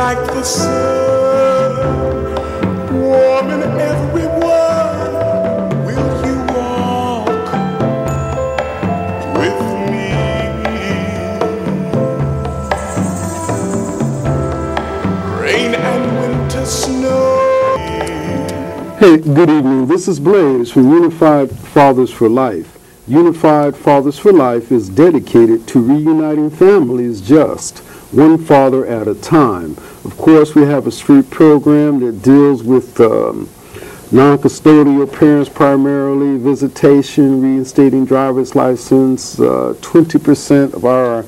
like the sun, warming everyone. Will you walk with me? Rain and winter snow. Hey, good evening. This is Blaze from Unified Fathers for Life. Unified Fathers for Life is dedicated to reuniting families just one father at a time. Of course, we have a street program that deals with non-custodial parents primarily, visitation, reinstating driver's license. 20% of our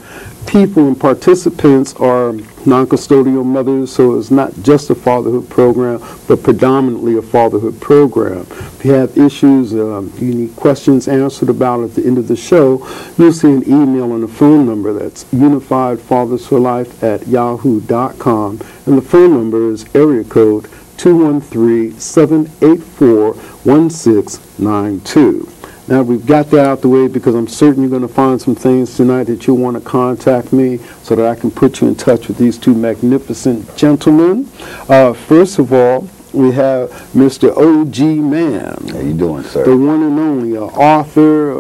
people and participants are non-custodial mothers, so it's not just a fatherhood program, but predominantly a fatherhood program. If you have issues, you need questions answered about at the end of the show, you'll see an email and a phone number. That's unifiedfathersforlife@yahoo.com, and the phone number is area code 213-784-1692. Now, we've got that out the way because I'm certain you're going to find some things tonight that you'll want to contact me so that I can put you in touch with these two magnificent gentlemen. First of all, we have Mr. O.G. Man. How you doing, sir? The one and only author,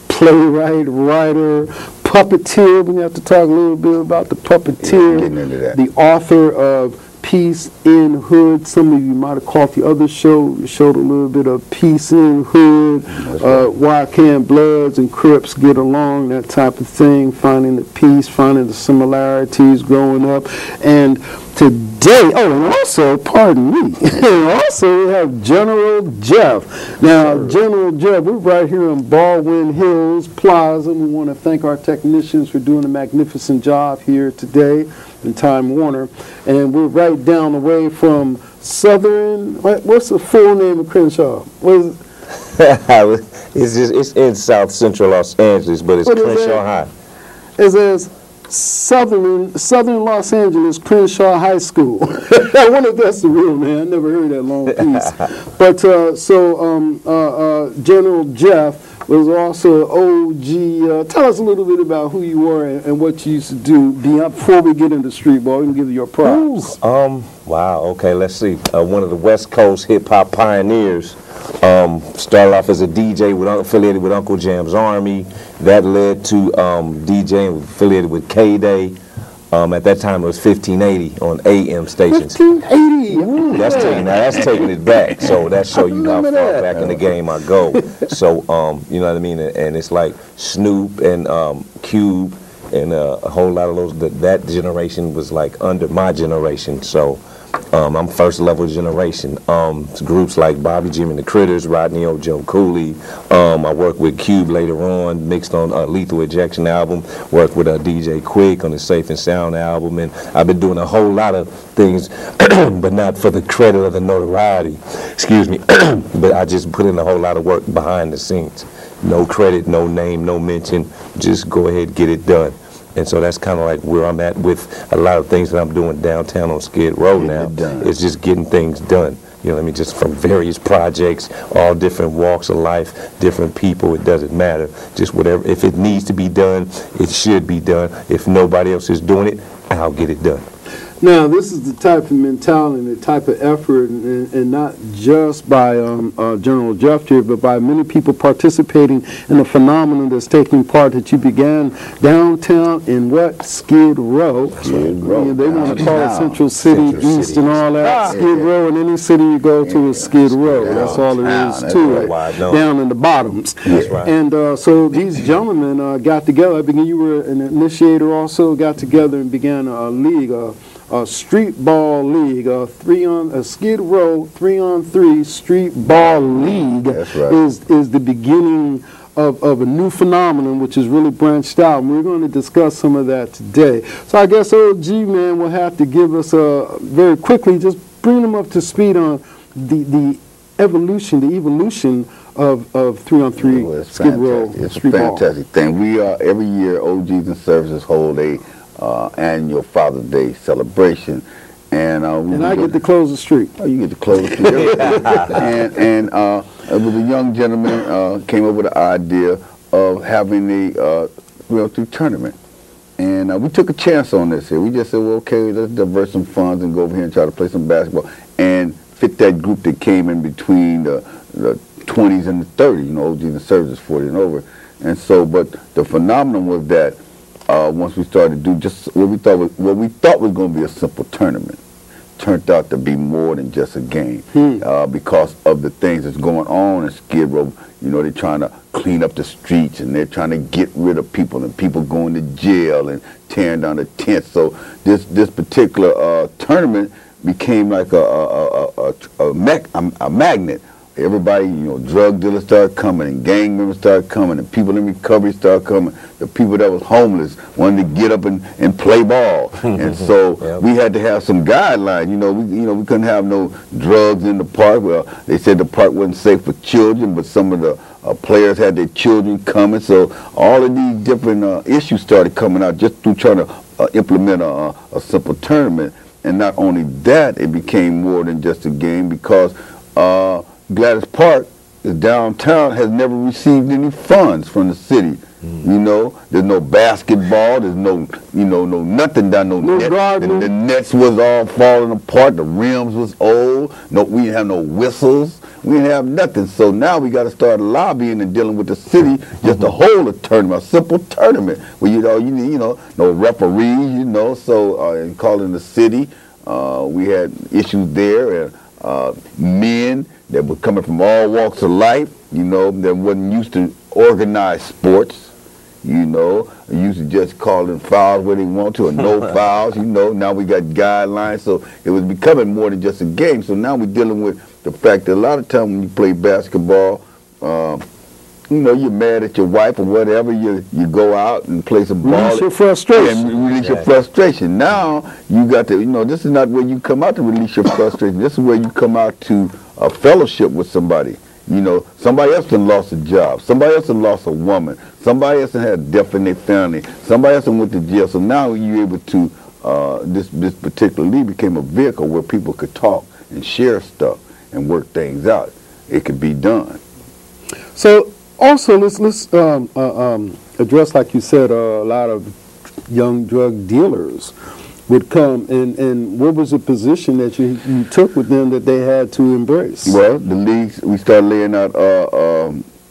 playwright, writer, puppeteer. We have to talk a little bit about the puppeteer. Yeah, getting into that. The author of Peace in Hood. Some of you might have caught the other show. We showed a little bit of Peace in Hood, why can't Bloods and Crips get along, that type of thing, finding the peace, finding the similarities growing up. And today, and also, pardon me, also we have General Jeff. Now, General Jeff, we're right here in Baldwin Hills Plaza. We want to thank our technicians for doing a magnificent job here today in Time Warner. And we're right down the way from Southern, what's the full name of Crenshaw? What is it? It's in South Central Los Angeles, but it's Crenshaw High. It says Southern Los Angeles Crenshaw High School. I wonder if that's the real name. I never heard that long piece. But General Jeff was also OG. Tell us a little bit about who you were and what you used to do before we get into Streetball. We can give you your props. Wow. Okay. Let's see. One of the West Coast hip hop pioneers. Started off as a DJ affiliated with Uncle Jam's Army. That led to DJing affiliated with K-Day. At that time it was 1580 on AM stations. 1580. That's taking it back. So that show you how far back in the game I go. So you know what I mean. And it's like Snoop and Cube and a whole lot of those. That generation was like under my generation. So. I'm first level generation. Groups like Bobby Jim and the Critters, Rodney O. Joe Cooley. I worked with Cube later on, mixed on a Lethal Ejection album. Worked with DJ Quick on the Safe and Sound album, and I've been doing a whole lot of things, but not for the credit or the notoriety. Excuse me, but I just put in a whole lot of work behind the scenes. No credit, no name, no mention. Just go ahead, get it done. And so that's kind of like where I'm at with a lot of things that I'm doing downtown on Skid Row now. It's just getting things done. You know what I mean? Just from various projects, all different walks of life, different people. It doesn't matter. Just whatever. If it needs to be done, it should be done. If nobody else is doing it, I'll get it done. Now, this is the type of mentality and the type of effort, and not just by General Jeff here, but by many people participating in the phenomenon that's taking part that you began downtown in what? Skid Row. Skid Row. They want to call it Central City, East, and all that. Skid Row, and any city you go to is Skid Row. That's all there is to it. Down in the bottoms. That's right. And so these gentlemen got together. I begin. You were an initiator also. Got together and began a league. A Streetball League, a Skid Row 3-on-3 Streetball League. That's right. is the beginning of a new phenomenon which is really branched out, and we're going to discuss some of that today. So I guess OG Man will have to give us very quickly, just bring them up to speed on the evolution of 3-on-3 Skid Row Streetball. It's a fantastic thing. We every year OGs and Services hold a annual Father's Day celebration, and I get to close the street. Oh, you get to close the street. and it was a young gentleman came up with the idea of having a 3-on-3 tournament, And we took a chance on this here. We just said, well, okay, let's divert some funds and go over here and try to play some basketball and fit that group that came in between the 20s and the 30s, you know, OGs and services 40 and over. And so, but the phenomenon was that once we started to do just what we thought was going to be a simple tournament, turned out to be more than just a game because of the things that's going on in Skid Row. You know, they're trying to clean up the streets and they're trying to get rid of people and people going to jail and tearing down the tents. So this particular tournament became like a magnet. Everybody, you know, drug dealers started coming and gang members started coming and people in recovery started coming. The people that was homeless wanted to get up and play ball. And so we had to have some guidelines. We couldn't have no drugs in the park. Well, they said the park wasn't safe for children, but some of the players had their children coming. So all of these different issues started coming out just through trying to implement a simple tournament. And not only that, it became more than just a game because Gladys Park, the downtown, has never received any funds from the city. You know, there's no basketball, there's no, no nothing down, no net. The nets was all falling apart, the rims was old, we didn't have no whistles, we didn't have nothing. So now we got to start lobbying and dealing with the city just to hold a tournament, a simple tournament, where you need, no referees, so calling the city, we had issues there, and men that were coming from all walks of life, that wasn't used to organized sports, used to just calling fouls where they want to or no fouls, now we got guidelines, so it was becoming more than just a game. So now we're dealing with the fact that a lot of times when you play basketball, you're mad at your wife or whatever, you go out and play some ball. Release your frustration. And release your frustration. Now, you got to, this is not where you come out to release your frustration. This is where you come out to a fellowship with somebody. Somebody else done lost a job. Somebody else done lost a woman. Somebody else done had death in their family. Somebody else done went to jail. So now you're able to, this particular league became a vehicle where people could talk and share stuff and work things out. It could be done. So also let's address, like you said, a lot of young drug dealers would come, and what was the position that you took with them that they had to embrace? Well, the leagues, we started laying out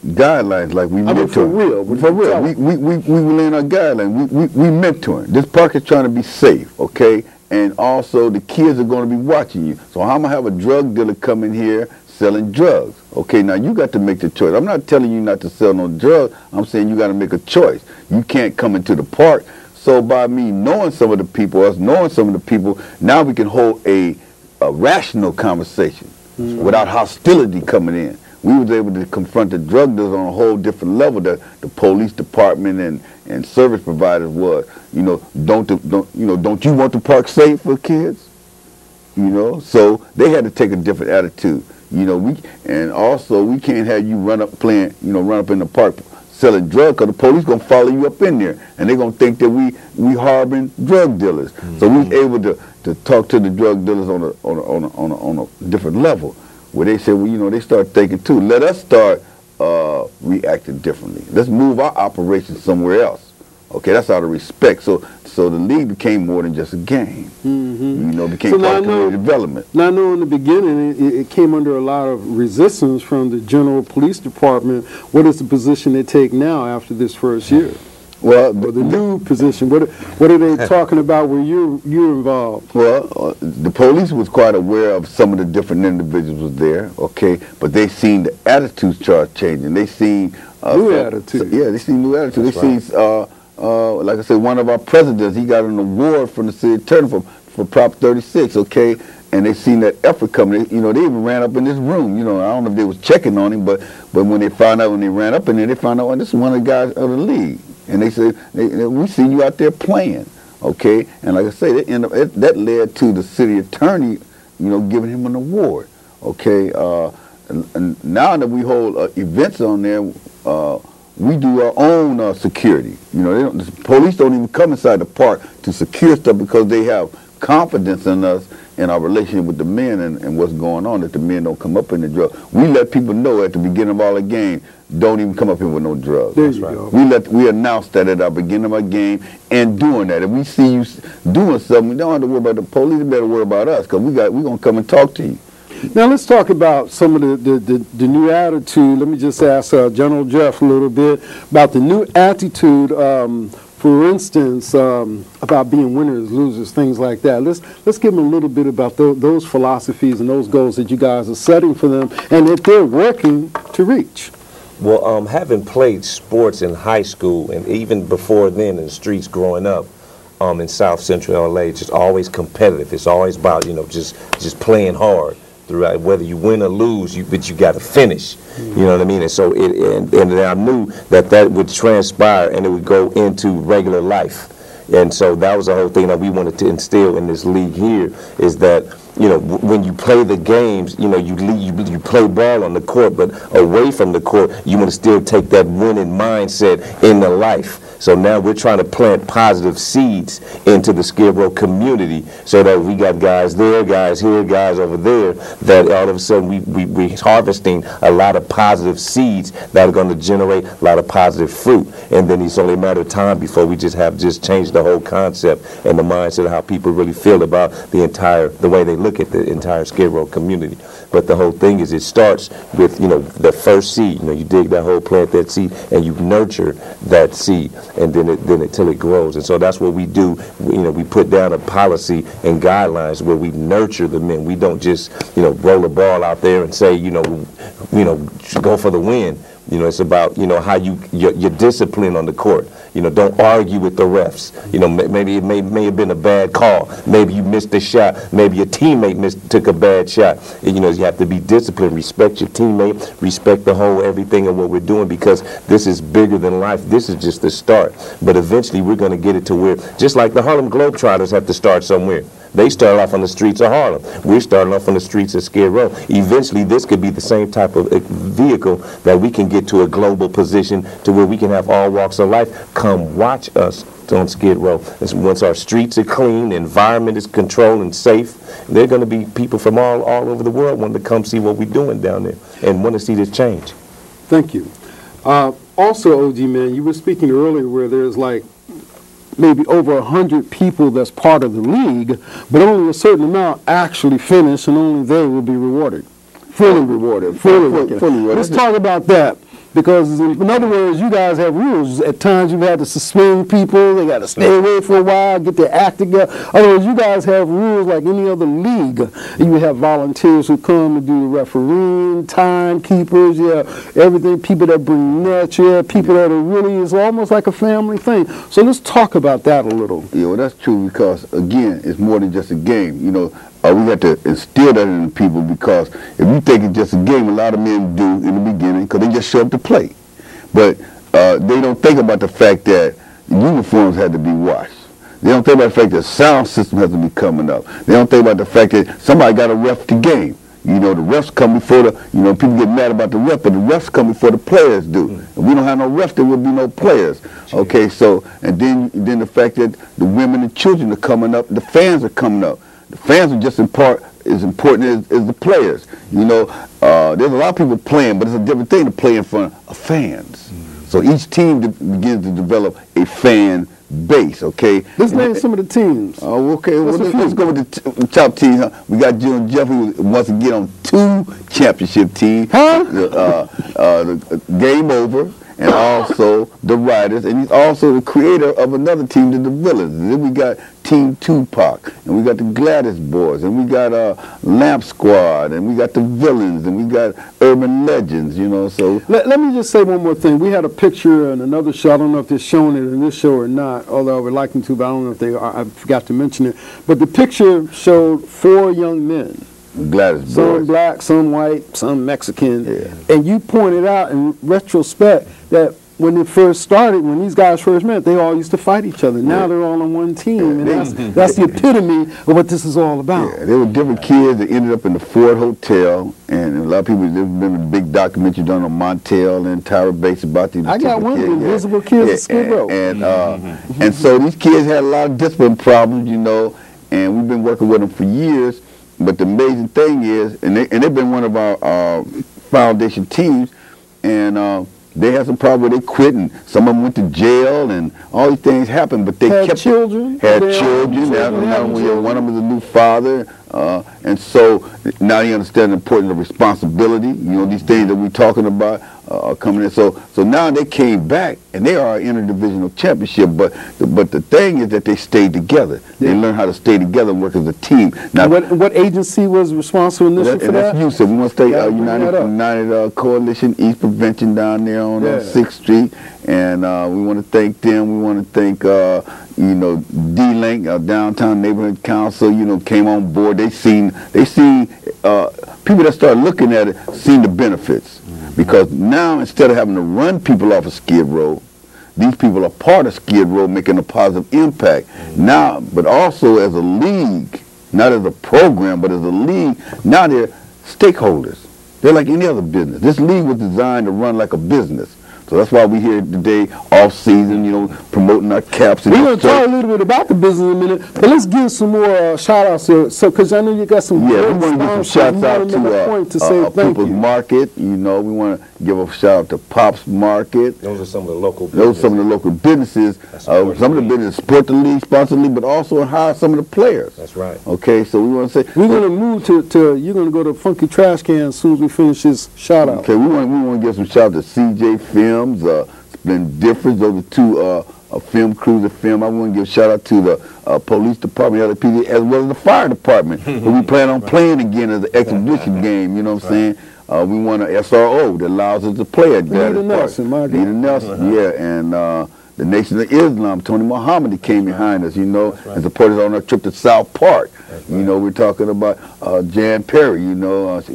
guidelines, like we mentor. For real. We were laying out guidelines. We mentoring. This park is trying to be safe, okay? And also the kids are going to be watching you. So I'm going to have a drug dealer come in here selling drugs. Okay, now you got to make the choice. I'm not telling you not to sell no drugs. I'm saying you got to make a choice. You can't come into the park. So by me knowing some of the people, us knowing some of the people, now we can hold a rational conversation without hostility coming in. We was able to confront the drug dealers on a whole different level that the police department and service providers was. Don't you want the park safe for kids? So they had to take a different attitude. And also we can't have you run up in the park selling drugs, because the police gonna follow you up in there, and they're gonna think that we harboring drug dealers. So we was able to talk to the drug dealers on a different level, where they said, well, they start thinking too. Let us start reacting differently. Let's move our operation somewhere else. Okay, that's out of respect. So the league became more than just a game. Became part of community development. Now I know in the beginning it came under a lot of resistance from the general police department. What is the position they take now after this first year? Well, the new position. What are they talking about where you're involved? Well, the police was quite aware of some of the different individuals was there. Okay, but they seen the attitudes start changing. They seen new attitude. Yeah, they seen new attitude. They seen. Like I said, one of our presidents, he got an award from the city attorney for Prop 36, okay? And they seen that effort coming. They even ran up in this room. I don't know if they was checking on him, but when they found out, when they ran up in there, they found out, this is one of the guys of the league. And they said, we seen you out there playing, okay? And like I say, that led to the city attorney, giving him an award, okay? And now that we hold events on there, we do our own security. The police don't even come inside the park to secure stuff because they have confidence in us in our relationship with the men and what's going on, that the men don't come up in the drugs. We let people know at the beginning of all the game, don't even come up here with no drugs. There you go. We announce that at our beginning of our game and doing that. If we see you doing something, we don't have to worry about the police. We better worry about us, because we're going to come and talk to you. Now let's talk about some of the new attitude. Let me just ask General Jeff a little bit about the new attitude. For instance, about being winners, losers, things like that. Let's give them a little bit about those philosophies and those goals that you guys are setting for them, and that they're working to reach. Well, having played sports in high school and even before then in the streets growing up in South Central LA, it's just always competitive. It's always about, you know, just playing hard throughout, whether you win or lose, but you got to finish. You know what I mean? And so and I knew that would transpire and it would go into regular life. And so that was the whole thing that we wanted to instill in this league here, is that, you know, when you play the games, you know, you play ball on the court, but away from the court, you want to still take that winning mindset into life. So now we're trying to plant positive seeds into the Skid Row community, so that we got guys there, guys here, guys over there, that all of a sudden we're harvesting a lot of positive seeds that are going to generate a lot of positive fruit. And then it's only a matter of time before we just changed the whole concept and the mindset of how people really feel about the way they look at the entire Skid Row community. But the whole thing is, it starts with, you know, the first seed. You know, you dig that hole, plant that seed, and you nurture that seed, and then until it grows. And so that's what we do. You know, we put down a policy and guidelines where we nurture the men. We don't just, you know, roll the ball out there and say, you know, go for the win. You know, it's about, you know, how your discipline on the court. You know, don't argue with the refs. You know, maybe it may have been a bad call. Maybe you missed a shot. Maybe your teammate took a bad shot. And, you know, you have to be disciplined. Respect your teammate. Respect the whole everything of what we're doing, because this is bigger than life. This is just the start. But eventually we're going to get it to where, just like the Harlem Globetrotters have to start somewhere. They started off on the streets of Harlem. We're starting off on the streets of Skid Row. Eventually, this could be the same type of vehicle that we can get to a global position, to where we can have all walks of life come watch us on Skid Row. Once our streets are clean, the environment is controlled and safe, there are going to be people from all over the world wanting to come see what we're doing down there and want to see this change. Thank you. Also, OG man, you were speaking earlier where there's like maybe over 100 people that's part of the league, but only a certain amount actually finish, and only they will be rewarded. Fully rewarded. Fully rewarded. Let's talk about that. Because, in other words, you guys have rules. At times you've had to suspend people. They got to stay away for a while, get their act together. In other words, you guys have rules like any other league. You have volunteers who come to do the refereeing, timekeepers, everything, people that bring nets, people that are really, it's almost like a family thing. So let's talk about that a little. Yeah, well, that's true, because, again, it's more than just a game. You know, we got to instill that in the people, because if you think it's just a game, a lot of men do in the beginning, because they just show up to play. But they don't think about the fact that uniforms had to be washed. They don't think about the fact that sound system has to be coming up. They don't think about the fact that somebody got to ref the game. You know, the refs come before people get mad about the ref, but the refs come before the players do. If we don't have no refs, there will be no players. Okay, so, and then the fact that the women and children are coming up, the fans are coming up. The fans are just as important as the players. You know, there's a lot of people playing, but it's a different thing to play in front of fans. So each team begins to develop a fan base, okay? Let's name some of the teams. Oh, okay. Well, let's go with the top teams. We got General Jeff, who wants to get on 2 championship teams. The Game Over, and also the Riders, and he's also the creator of another team, the Villains. And then we got Team Tupac, and we got the Gladys Boys, and we got Lamp Squad, and we got the Villains, and we got Urban Legends, you know. So let me just say one more thing. We had a picture in another show. I don't know if they're showing it in this show or not, although I would like them to, but I don't know if they are. I forgot to mention it. But the picture showed 4 young men. Gladys Boys. Some black, some white, some Mexican. Yeah. And you pointed out in retrospect that when it first started, when these guys first met, they all used to fight each other. Now they're all on one team, and that's the epitome of what this is all about. Yeah, they were different kids that ended up in the Ford Hotel, and a lot of people, there's been a big documentary done on Montel and Tyra Bates about these. I got one, the Invisible Kids of Skid Row. And so these kids had a lot of discipline problems, you know, and we've been working with them for years. But the amazing thing is, and they've been one of our foundation teams, and they had some problems where they quit, and some of them went to jail, and all these things happened. But they kept children. Had children. One of them is a new father, and so now you understand the importance of responsibility. You know, these things that we're talking about are coming in. So now they came back, and they are an interdivisional championship. But the thing is that they stayed together. They learned how to stay together and work as a team. Now, what agency was responsible initially for that? That's USIP. We want to stay United Coalition East Prevention down there on 6th Street, and we want to thank them. We want to thank D-Link, our downtown neighborhood council. Came on board. They seen people that started looking at it, seen the benefits. Because now, instead of having to run people off of Skid Row, these people are part of Skid Row, making a positive impact. Now, but also as a league, not as a program, but as a league, now they're stakeholders. They're like any other business. This league was designed to run like a business. So that's why we're here today, off season, promoting our caps. We're going to talk a little bit about the business in a minute, but let's give some more shout outs here. So, because I know you got some we want to give some shouts out to People's Market. We want to give a shout out to Pop's Market. Those are some of the local businesses. Those are some of the local businesses. Some of the businesses support the league, sponsor the league, but also hire some of the players. That's right. Okay, so we want to say we're going to move to you're going to go to Funky Trash Can as soon as we finish this shout out. Okay, we want to give some shout out to CJ Films, Splendiferous, those are two film crews of film. I want to give a shout out to the police department, LAPD, as well as the fire department, who we plan on playing again as an exhibition game. You know what I'm saying? We want an SRO that allows us to play at that. Nita Nelson, yeah, and the Nation of Islam, Tony Muhammad, he came behind us, and supported us on our trip to South Park. We're talking about Jan Perry,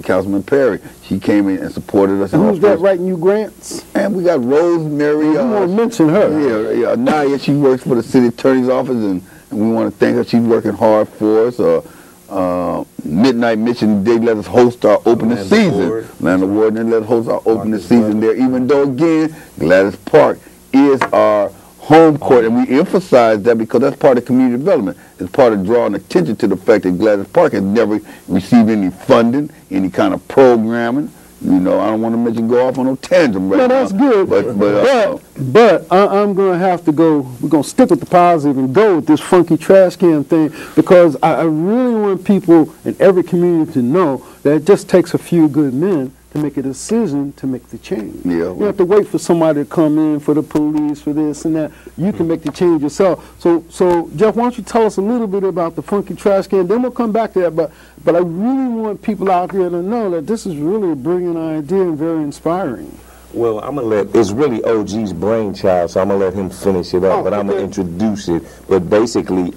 Councilman Perry. She came in and supported us. And who's that writing you grants? And we got Rosemary. You want to mention her. Yeah, Naya, she works for the city attorney's office, and we want to thank her. She's working hard for us. Midnight Mission, they let us host our opening season. Land Award, and they let us host our opening season there, even though, again, Gladys Park is our home court, and we emphasize that because that's part of community development. It's part of drawing attention to the fact that Gladys Park has never received any funding, any kind of programming. I don't want to go off on no tangent right now. No, that's good. But I'm going to have to go. We're going to stick with the positive and go with this Funky Trash Can thing, because I really want people in every community to know that it just takes a few good men to make a decision to make the change. Yeah, you don't have to wait for somebody to come in, for the police, for this and that. You can make the change yourself. So Jeff, why don't you tell us a little bit about the Funky Trash Can? Then we'll come back to that. But I really want people out there to know that this is really a brilliant idea and very inspiring. Well, I'm going to it's really OG's brainchild, so I'm going to let him finish it up, but I'm going to introduce it. But basically,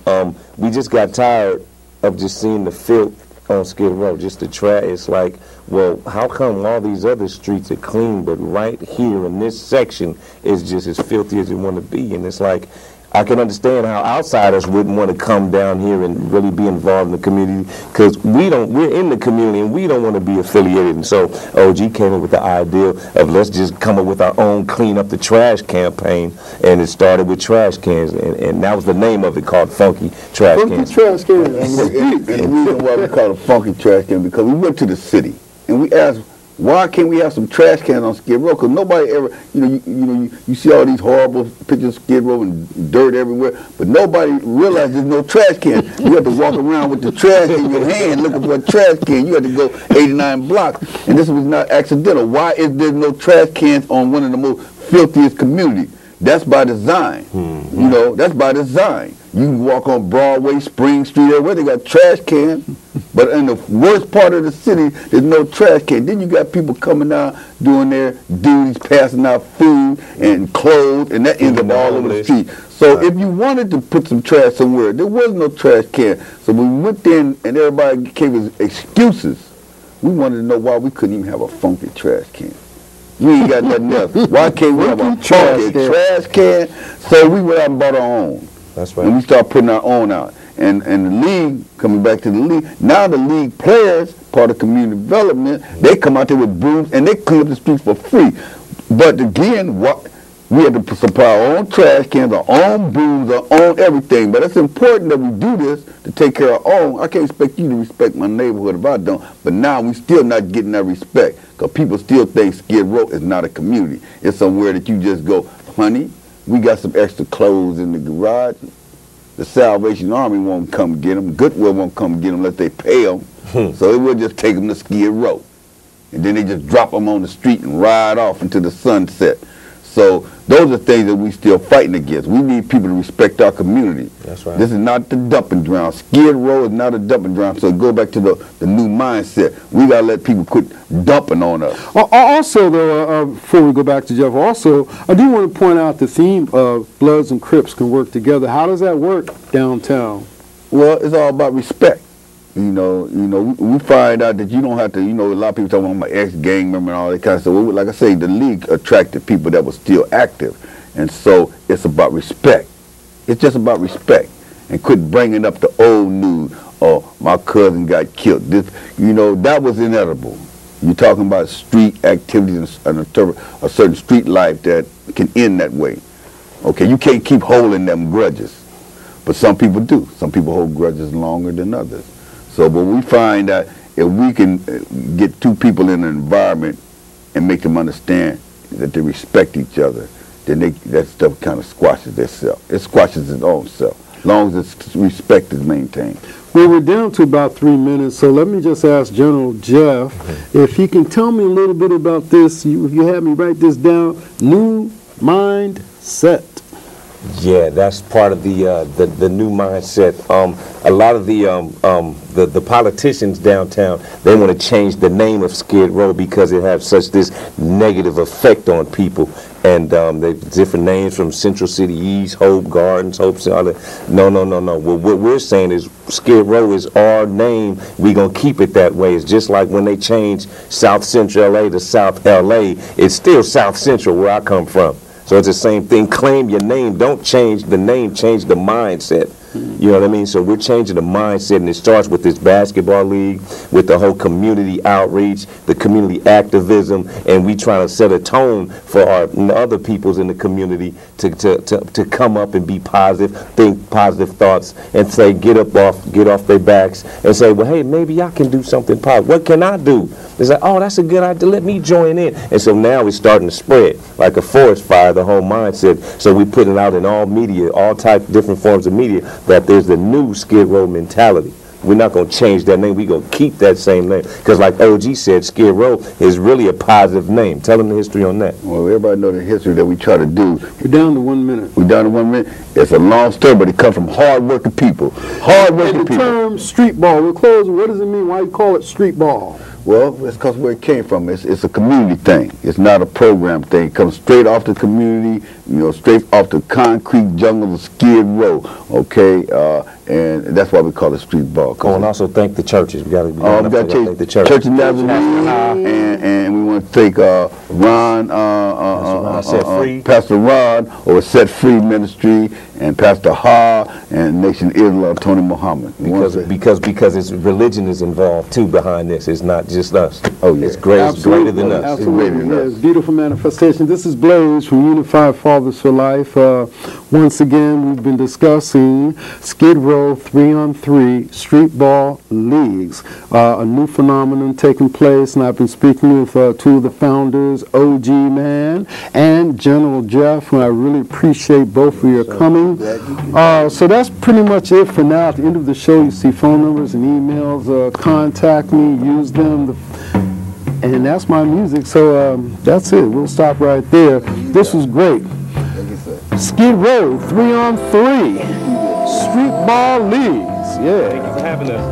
we just got tired of just seeing the filth on Skid Row, just the trash. It's like, well, how come all these other streets are clean, but right here in this section is just as filthy as it want to be? And it's like, I can understand how outsiders wouldn't want to come down here and really be involved in the community, because we're in the community and we don't want to be affiliated. And so OG came up with the idea of let's just come up with our own clean up the trash campaign, and it started with trash cans, and that was the name of it, called Funky Trash Cans. Funky Trash Cans. And the reason why we call it Funky Trash Can, because we went to the city and we asked, why can't we have some trash cans on Skid Row? Because nobody ever, you see all these horrible pictures of Skid Row and dirt everywhere, but nobody realized there's no trash can. You have to walk around with the trash in your hand looking for a trash can. You have to go 89 blocks, and this was not accidental. Why is there no trash cans on one of the most filthiest communities? That's by design. That's by design. You can walk on Broadway, Spring Street, everywhere they got trash cans, but in the worst part of the city, there's no trash can. Then you got people coming out doing their duties, passing out food and clothes, and that ends up all over the street. So if you wanted to put some trash somewhere, there was no trash can. So when we went in and everybody gave us excuses, we wanted to know why we couldn't even have a funky trash can. We ain't got nothing else. Why can't we have a funky trash can? So we went out and bought our own. That's right. And we start putting our own out. And the league, coming back to the league, now the league players, part of community development, they come out there with brooms and they clean up the streets for free. But again, We had to supply our own trash cans, our own brooms, our own everything. But it's important that we do this to take care of our own. I can't expect you to respect my neighborhood if I don't. But now we still not getting that respect because people still think Skid Row is not a community. It's somewhere that you just go, honey, we got some extra clothes in the garage. The Salvation Army won't come get them. Goodwill won't come get them unless they pay them. So it will just take them to Skid Row. And then they just drop them on the street and ride off into the sunset. So those are things that we still fighting against. We need people to respect our community. That's right. This is not the dumping ground. Skid Row is not a dumping ground. So go back to the new mindset. We got to let people quit dumping on us. Also, though, before we go back to Jeff, also, I do want to point out the theme of Bloods and Crips can work together. How does that work downtown? Well, it's all about respect. You know, we find out that you don't have to, a lot of people talk about I'm an ex-gang member and all that kind of stuff. Well, like I say, the league attracted people that were still active. And so it's about respect. It's just about respect. And quit bringing up the old news. Oh, my cousin got killed. This, that was inedible. You're talking about street activities and a certain street life that can end that way. Okay, you can't keep holding them grudges. But some people do. Some people hold grudges longer than others. So, but we find that if we can get two people in an environment and make them understand that they respect each other, then that stuff kind of squashes itself. It squashes its own self, as long as its respect is maintained. Well, we're down to about 3 minutes, so let me just ask General Jeff if he can tell me a little bit about this. If you have me write this down, new mindset. Yeah, that's part of the new mindset. A lot of the politicians downtown, they want to change the name of Skid Row because it has such this negative effect on people. And they different names from Central City East, Hope Gardens, Hope City. No. Well, what we're saying is Skid Row is our name. We're going to keep it that way. It's just like when they changed South Central LA to South LA. It's still South Central where I come from. So it's the same thing. Claim your name. Don't change the name. Change the mindset. You know what I mean? So we're changing the mindset, and it starts with this basketball league, with the whole community outreach, the community activism, and we trying to set a tone for our other peoples in the community to come up and be positive, think positive thoughts, and say get off their backs, and say, well, hey, maybe I can do something positive. What can I do? It's like, oh, that's a good idea. Let me join in. And so now it's starting to spread like a forest fire, the whole mindset. So we put it out in all media, all different forms of media, that there's the new Skid Row mentality. We're not going to change that name. We're going to keep that same name. Because like OG said, Skid Row is really a positive name. Tell them the history on that. Well, everybody know the history that we try to do. We're down to 1 minute. We're down to 1 minute. It's a long story, but it comes from hard-working people. Hard-working people. The term street ball, we're closing. What does it mean? Why you call it street ball? Well, it's because where it came from. It's a community thing. It's not a program thing. It comes straight off the community, straight off the concrete jungle of Skid Row, okay? And that's why we call it street ball. Oh, and also thank the churches. We got to thank the church. Church of Nazarene, and we want to thank Ron, Pastor Ron, or Set Free Ministry, and Pastor Ha, and Nation Islam, Tony Muhammad. Because it's religion is involved too behind this. It's not just us. Oh yeah, it's greater than us. Absolutely, yes. Beautiful manifestation. This is Blaze from Unified Fathers for Life. Once again, we've been discussing Skid Row 3-on-3 Streetball Leagues, a new phenomenon taking place, and I've been speaking with two of the founders, OG Man and General Jeff, and I really appreciate both of your coming. So that's pretty much it for now. At the end of the show, you see phone numbers and emails. Contact me, use them, and that's my music. So that's it. We'll stop right there. This was great. Skid Row 3-on-3 Streetball Leagues. Yeah. Thank you for having us.